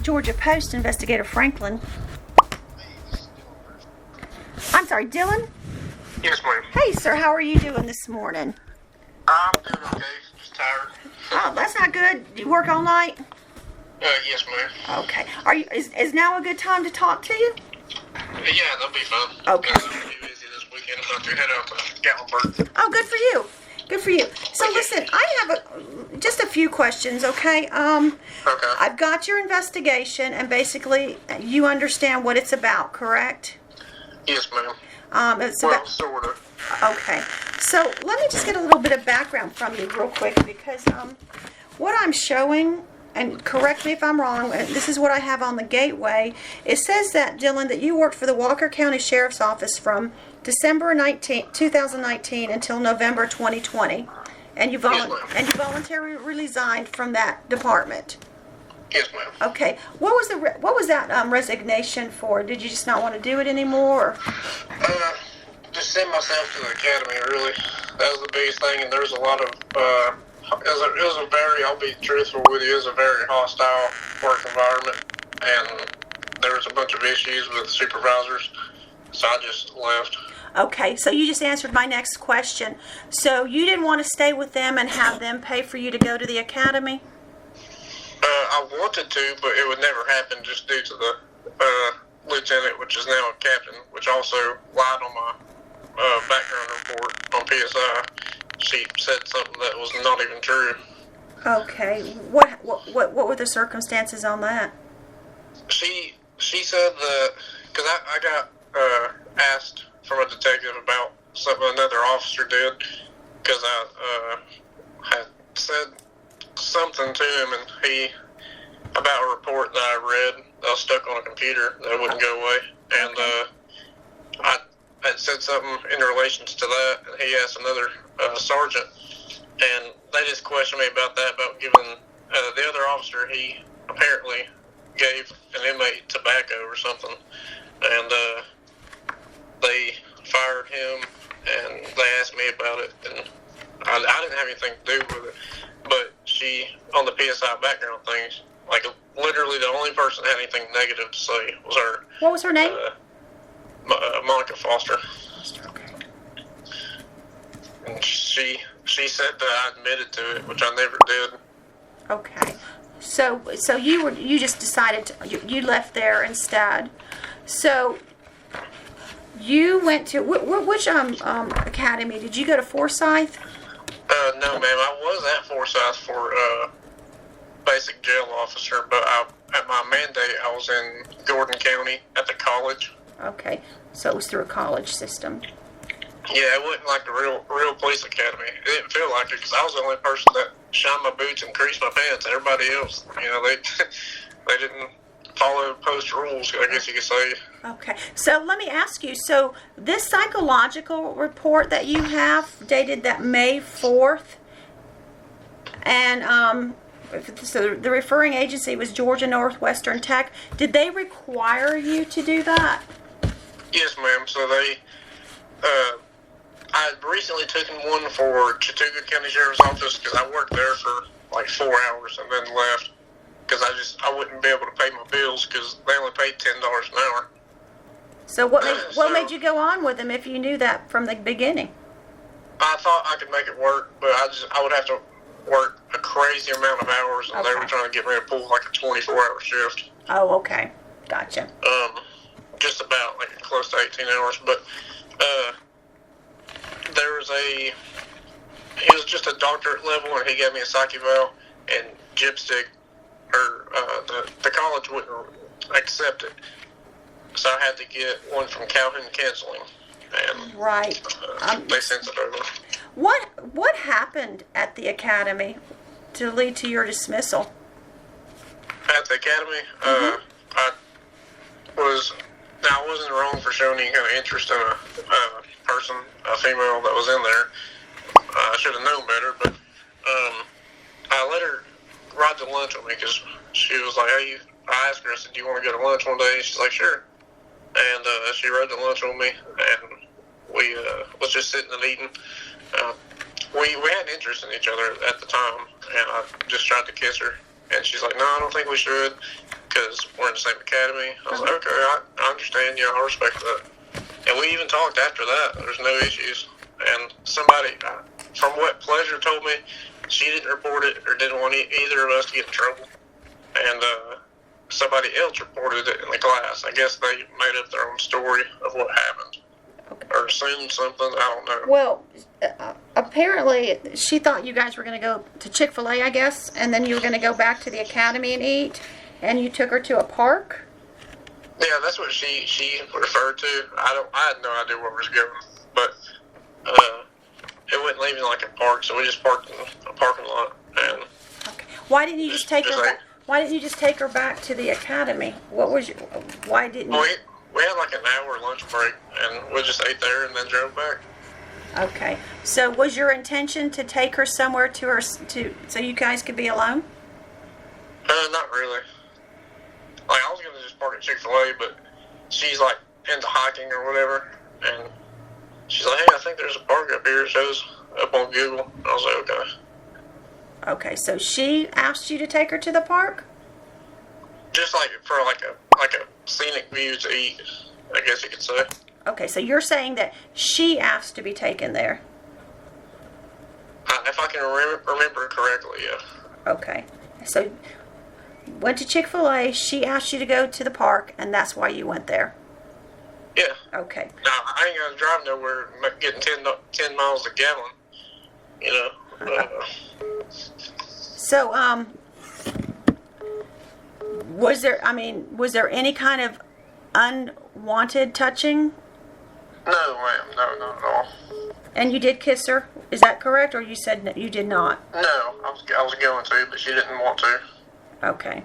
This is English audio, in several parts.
Georgia Post investigator Franklin. I'm sorry, Dylan? Yes, ma'am. Hey, sir, how are you doing this morning? I'm doing okay. Just tired. Oh, that's not good. You work all night? Yes, ma'am. Okay. Is now a good time to talk to you? Yeah, that'll be fun. Okay. I'll be busy this weekend. I'm about to head out to Gatlinburg. Oh, good for you. Good for you. So listen, I have just a few questions, okay? Okay. I've got your investigation, and basically you understand what it's about, correct? Yes, ma'am. It's Well, about, sort of. okay. So let me just get a little bit of background from you real quick, because what I'm showing, and correct me if I'm wrong, this is what I have on the gateway. It says that, Dylan, that you worked for the Walker County Sheriff's Office from December 2019 until November 2020, and you voluntarily resigned from that department. Yes, ma'am. Okay, what was that resignation for? Did you just not want to do it anymore? Or? Just send myself to the academy, really. That was the biggest thing, and there's a lot of, it was a very, I'll be truthful with you, it was a very hostile work environment, and there was a bunch of issues with supervisors, so I just left. Okay, so you just answered my next question. So you didn't want to stay with them and have them pay for you to go to the academy? I wanted to, but it would never happen just due to the lieutenant, which is now a captain, which also lied on my background report on PSI. She said something that was not even true. Okay, what were the circumstances on that? She said that, because I got asked from a detective about something another officer did, because I had said something to him, and about a report that I read that was stuck on a computer that wouldn't go away, and I had said something in relation to that, and he asked another sergeant, and they just questioned me about that, about giving the other officer, he apparently gave an inmate tobacco or something, and they fired him, and they asked me about it, and I didn't have anything to do with it, but she, on the PSI background things, like literally the only person that had anything negative to say was her. What was her name? Monica Foster. Okay. And she said that I admitted to it, which I never did. Okay. So you just decided you left there instead. So you went to which academy? Did you go to Forsyth? No, ma'am. I was at Forsyth for basic jail officer, but at my mandate, I was in Gordon County at the college. Okay, so it was through a college system. Yeah, it wasn't like the real police academy. It didn't feel like it, because I was the only person that shined my boots and creased my pants. Everybody else, they didn't follow post rules, I guess you could say. Okay, so let me ask you, so this psychological report that you have dated that May 4th, and so the referring agency was Georgia Northwestern Tech, did they require you to do that? Yes, ma'am. So they, I recently taken one for Chattooga County Sheriff's Office, because I worked there for like 4 hours and then left, because I wouldn't be able to pay my bills, because they only paid $10 an hour. So what made you go on with them if you knew that from the beginning? I thought I could make it work, but I would have to work a crazy amount of hours, and they were trying to get me to pull like a 24-hour shift. Oh, okay. Gotcha. Just about like close to 18 hours, but there was he was just a doctorate level, and he gave me a psych eval, and Gypstick, or the college wouldn't accept it, so I had to get one from Calhoun Counseling, and right. They sent it over. What happened at the academy to lead to your dismissal? At the academy, I wasn't wrong for showing any kind of interest in a person, a female that was in there. I should have known better, but I let her ride to lunch with me, because she was like, hey, I asked her, I said, do you want to go to lunch one day? And she's like, sure. And she rode to lunch with me, and we was just sitting and eating. We had interest in each other at the time, and I just tried to kiss her, and she's like, no, I don't think we should, because we're in the same academy. I was like, okay, I understand. I respect that. And we even talked after that. There's no issues. And somebody, from what Pleasure told me, she didn't report it or didn't want either of us to get in trouble. And somebody else reported it in the class. I guess they made up their own story of what happened. Okay. Or assumed something. I don't know. Well, apparently she thought you guys were going to go to Chick-fil-A, I guess, and then you were going to go back to the academy and eat, and you took her to a park? Yeah, that's what she referred to. I had no idea where it was going, but it wasn't leaving like a park, so we just parked in a parking lot. And okay. Why didn't you just take her back? Why didn't you just take her back to the academy? Why didn't you? We had like an hour lunch break, and we just ate there and then drove back. Okay. So was your intention to take her somewhere so you guys could be alone? Not really. Like, I was going to just park at Chick-fil-A, but she's like into hiking or whatever, and she's like, hey, I think there's a park up here. It shows up on Google. I was like, okay. Okay, so she asked you to take her to the park? Just like for like a scenic view to eat, I guess you could say. Okay, so you're saying that she asked to be taken there? If I can remember correctly, yeah. Okay, so went to Chick-fil-A, she asked you to go to the park, and that's why you went there? Yeah. Okay. Now, I ain't gonna drive nowhere getting 10 miles a gallon, you know. So, was there any kind of unwanted touching? No, ma'am. No, not at all. And you did kiss her? Is that correct, or you said you did not? No, I was going to, but she didn't want to. Okay.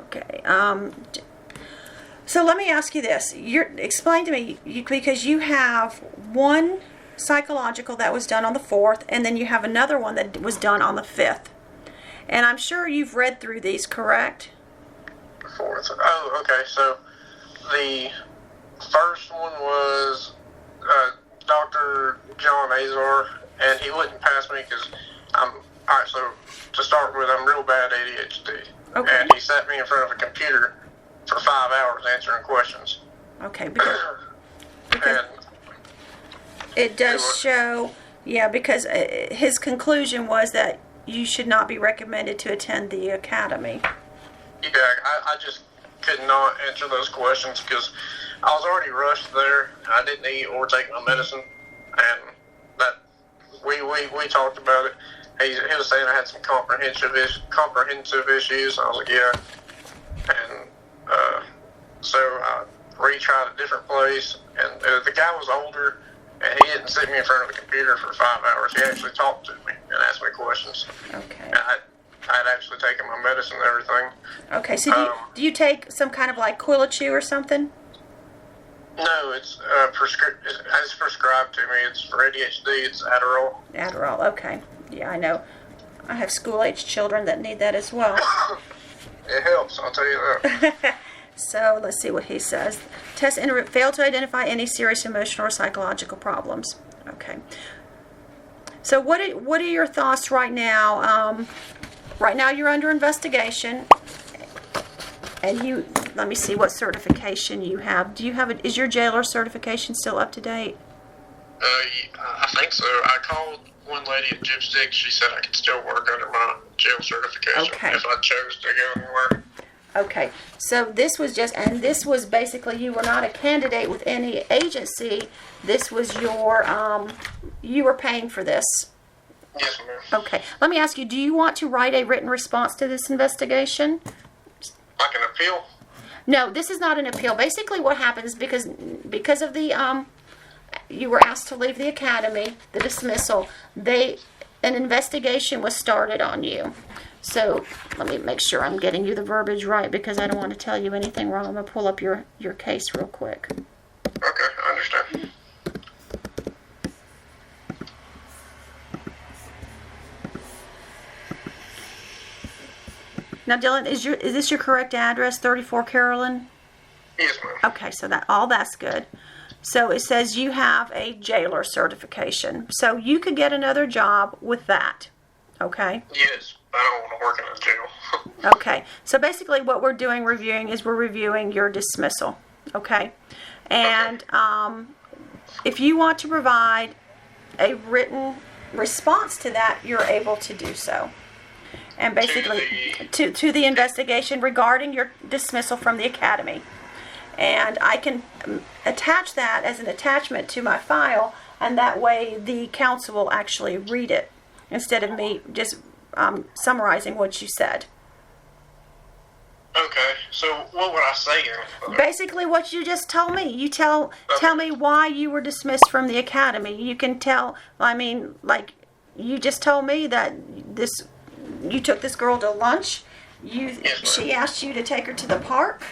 Okay. So let me ask you this. Explain to me, because you have one psychological that was done on the 4th, and then you have another one that was done on the 5th. And I'm sure you've read through these, correct? 4th. Oh, okay. So the first one was Dr. John Azar, and he wouldn't pass me because alright, so to start with, I'm real bad ADHD. Okay. And he sat me in front of a computer for 5 hours answering questions. Okay, because And it does show, because his conclusion was that you should not be recommended to attend the academy. yeah, I just could not answer those questions because I was already rushed there. I didn't eat or take my medicine, and that we talked about it. He was saying I had some comprehensive issues. I was like, yeah. And so I retried a different place. And the guy was older, and he didn't sit me in front of a computer for 5 hours. He actually talked to me and asked me questions. Okay. And I had actually taken my medicine and everything. Okay, so do you take some kind of like Quilichew or something? No, it's prescribed to me. It's for ADHD. It's Adderall. Adderall, okay. Yeah, I know. I have school-age children that need that as well. It helps, I'll tell you that. So let's see what he says. Test failed to identify any serious emotional or psychological problems. Okay. So what are your thoughts right now? Right now you're under investigation, and let me see what certification you have. Is your jailer certification still up to date? I think so. I called one lady at Gypstick. She said I could still work under my jail certification if I chose to go anywhere. Okay, so this was basically, you were not a candidate with any agency. This was you were paying for this. Yes, ma'am. Okay, let me ask you, do you want to write a written response to this investigation? Like an appeal? No, this is not an appeal. Basically what happens, because of the, you were asked to leave the academy, the dismissal, an investigation was started on you. So let me make sure I'm getting you the verbiage right, because I don't want to tell you anything wrong. I'm going to pull up your case real quick. Okay, I understand. Now, Dylan, is this your correct address, 34 Carolyn? Yes, ma'am. Okay, so that's good. So it says you have a jailer certification. So you could get another job with that. Okay? Yes, I don't want to work in a jail. Okay. So basically what we're doing reviewing is we're reviewing your dismissal. Okay. And if you want to provide a written response to that, you're able to do so. And basically to the investigation regarding your dismissal from the academy. And I can attach that as an attachment to my file, and that way the council will actually read it instead of me just summarizing what you said. Okay, so what would I say? Basically what you just told me. You tell me why you were dismissed from the academy. You can tell, I mean, like, you just told me that you took this girl to lunch. She asked you to take her to the park.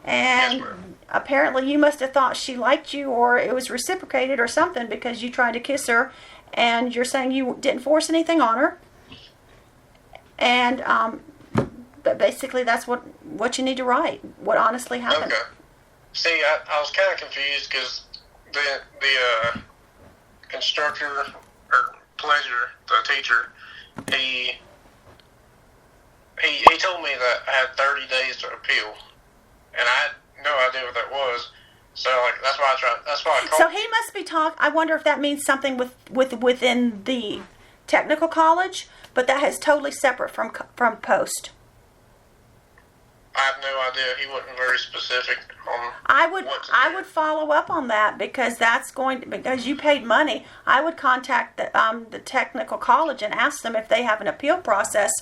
And apparently you must have thought she liked you, or it was reciprocated or something, because you tried to kiss her, and you're saying you didn't force anything on her. And but basically that's what you need to write, what honestly happened. Okay. See, I was kind of confused because the instructor or pleasure, the teacher, he told me that I had 30 days to appeal, and I had no idea what that was. So like that's why I called. So he must be I wonder if that means something within the technical college, but that is totally separate from post. I have no idea. He wasn't very specific on. I would follow up on that, because because you paid money. I would contact the technical college and ask them if they have an appeal process,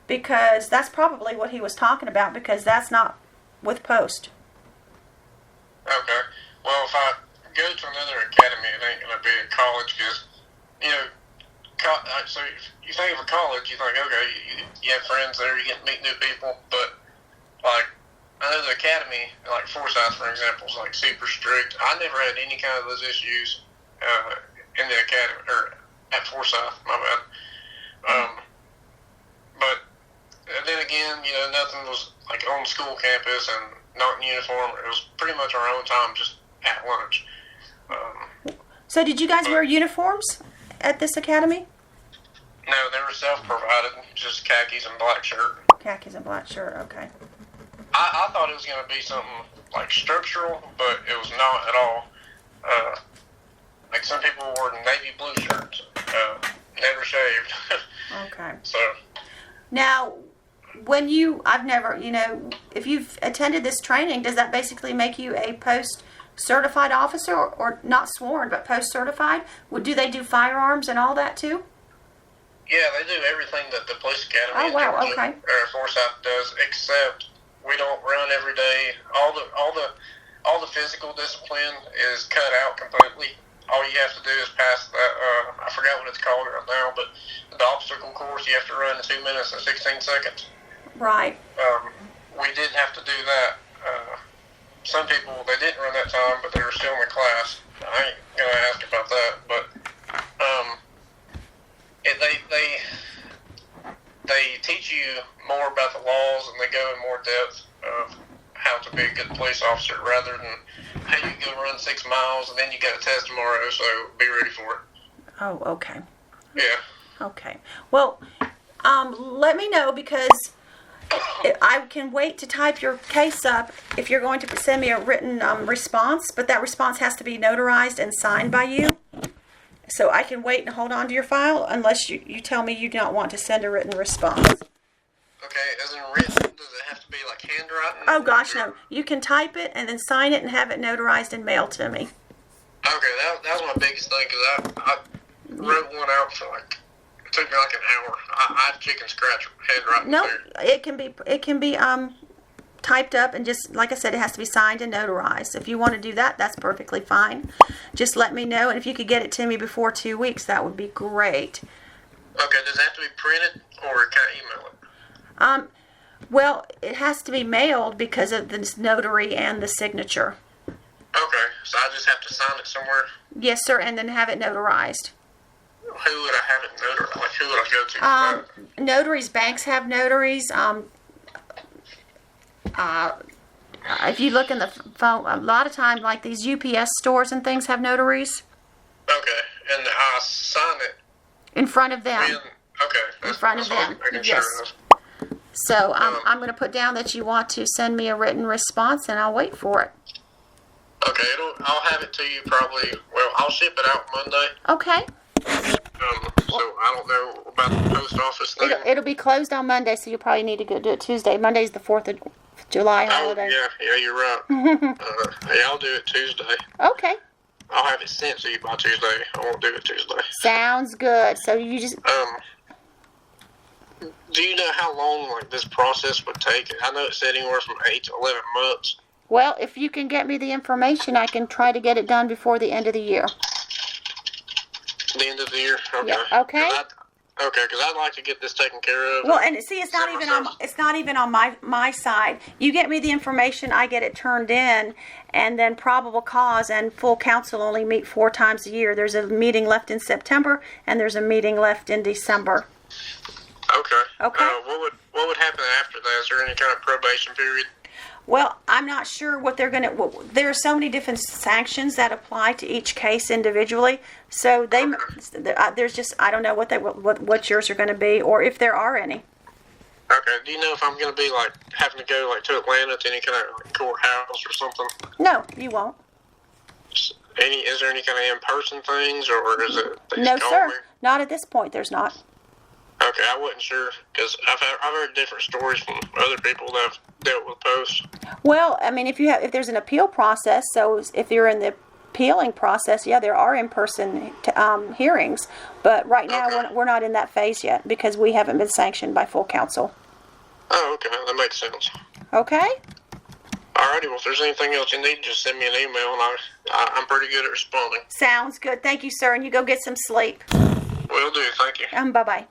because that's probably what he was talking about, because that's not with post. Okay. Well, if I go to another academy, it ain't gonna be a college, because so you think of a college, you think, okay, you have friends there, you get to meet new people, but like, I know the academy, like Forsyth, for example, is like super strict. I never had any kind of those issues in the academy, or at Forsyth, my bad. But then again, nothing was like on school campus and not in uniform. It was pretty much our own time, just at lunch. So did you guys wear uniforms at this academy? No, they were self-provided, just khakis and black shirt. Khakis and black shirt, okay. I thought it was going to be something like structural, but it was not at all. Like some people wore navy blue shirts, never shaved. Okay. So. Now, I've never, if you've attended this training, does that basically make you a post-certified officer, or not sworn, but post-certified? Do they do firearms and all that too? Yeah, they do everything that the police academy or Forsyth does, except we don't run every day. All the physical discipline is cut out completely. All you have to do is pass that. I forgot what it's called right now, but the obstacle course you have to run in 2 minutes and 16 seconds. Right. We didn't have to do that. Some people, they didn't run that time, but they were still in the class. I ain't gonna ask about that, but they teach you more about the laws, and they go in more depth of how to be a good police officer, rather than hey, you go run 6 miles and then you got a test tomorrow, so be ready for it. Oh, okay. Yeah. Okay. Well, let me know, because I can wait to type your case up if you're going to send me a written response, but that response has to be notarized and signed by you. So I can wait and hold on to your file unless you tell me you don't want to send a written response. Okay, as in written, does it have to be like handwritten? Oh gosh, no. You can type it and then sign it and have it notarized and mailed to me. Okay, that was my biggest thing, because I wrote one out for like, it took me like an hour. I had chicken scratch handwriting. No, it can be typed up, and just like I said, it has to be signed and notarized. If you want to do that, that's perfectly fine. Just let me know, and if you could get it to me before 2 weeks, that would be great. Okay, does it have to be printed, or can I email it? Well, it has to be mailed because of the notary and the signature. Okay, so I just have to sign it somewhere? Yes, sir, and then have it notarized. Who would I have it notarized? Like, who would I go to? Notaries, banks have notaries. If you look in the phone, a lot of times, like these UPS stores and things have notaries. Okay, and I sign it in front of them. okay, In front of them. Making yes. Sure So I'm going to put down that you want to send me a written response, and I'll wait for it. Okay, I'll have it to you probably. Well, I'll ship it out Monday. Okay. So I don't know about the post office thing. It'll be closed on Monday, so you probably need to go do it Tuesday. Monday's the 4th of July holiday. Oh, yeah, you're right. Yeah, I'll do it Tuesday. Okay. I'll have it sent to you by Tuesday. I won't do it Tuesday. Sounds good. So you just... Do you know how long like this process would take? I know it said anywhere from 8 to 11 months. Well, if you can get me the information, I can try to get it done before the end of the year. The end of the year? Okay. Yeah, okay. Because I'd like to get this taken care of. Well, and see, it's not even on my side. You get me the information, I get it turned in, and then probable cause and full council only meet 4 times a year. There's a meeting left in September, and there's a meeting left in December. Okay. Okay. What would happen after that? Is there any kind of probation period? Well, I'm not sure what they're going to... There are so many different sanctions that apply to each case individually. So there's just... I don't know what yours are going to be, or if there are any. Okay. Do you know if I'm going to be, like, having to go, like, to Atlanta to any kind of courthouse or something? No, you won't. Is there any kind of in-person things, or is it... No, sir. Not at this point, there's not. Okay, I wasn't sure, because I've heard different stories from other people that have dealt with posts. Well, I mean, if there's an appeal process, so if you're in the appealing process, yeah, there are in-person hearings. But right now, we're not in that phase yet, because we haven't been sanctioned by full council. Oh, okay, that makes sense. Okay? Alrighty, well, if there's anything else you need, just send me an email, and I'm pretty good at responding. Sounds good. Thank you, sir, and you go get some sleep. Will do, thank you. Bye-bye.